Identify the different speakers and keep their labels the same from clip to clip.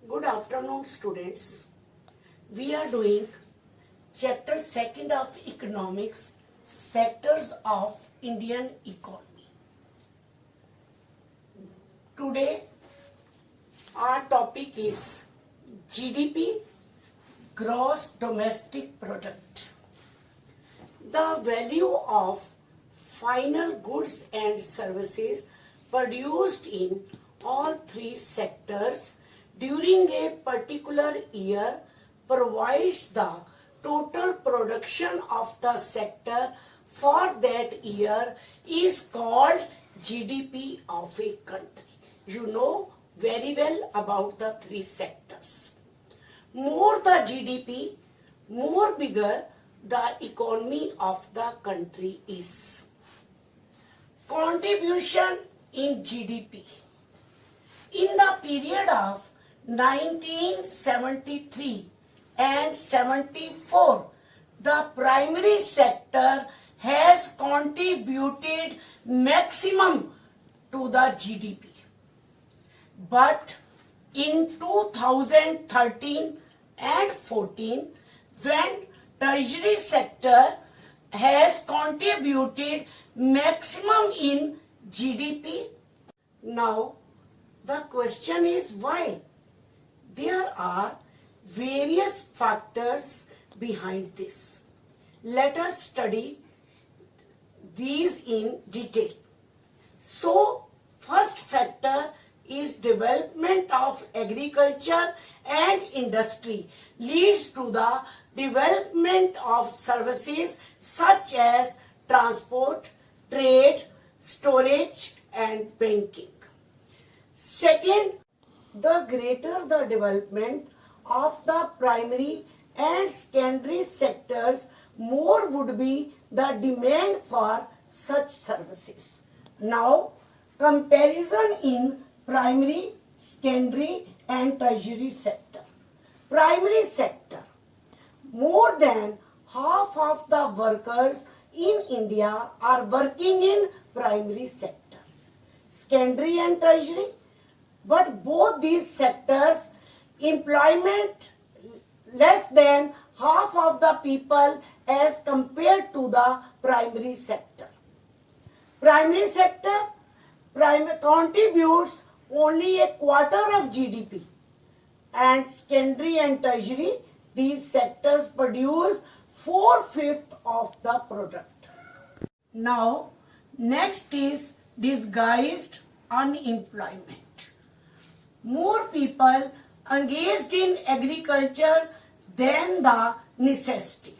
Speaker 1: Good afternoon, students. We are doing chapter 2nd of economics, sectors of Indian economy. Today, our topic is GDP, gross domestic product. The value of final goods and services produced in all three sectors during a particular year provides the total production of the sector for that year is called GDP of a country. You know very well about the three sectors. More the GDP, more bigger the economy of the country is. Contribution in GDP. In the period of 1973 and 74, the primary sector has contributed maximum to the GDP. But in 2013 and 14, when tertiary sector has contributed maximum in GDP, now the question is why? There are various factors behind this. Let us study these in detail. So, first factor is development of agriculture and industry leads to the development of services such as transport, trade, storage and banking. Second, the greater the development of the primary and secondary sectors, more would be the demand for such services. Now, comparison in primary, secondary and tertiary sector. Primary sector. More than half of the workers in India are working in primary sector. Secondary and tertiary. But both these sectors employment less than half of the people as compared to the primary sector. Primary sector contributes only a quarter of GDP, and secondary and tertiary, these sectors produce 4/5 of the product. Now, next is disguised unemployment. More people engaged in agriculture than the necessity.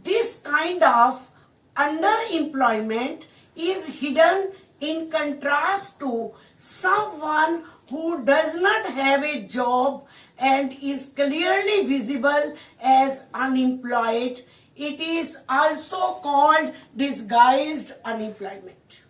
Speaker 1: This kind of underemployment is hidden in contrast to someone who does not have a job and is clearly visible as unemployed. It is also called disguised unemployment.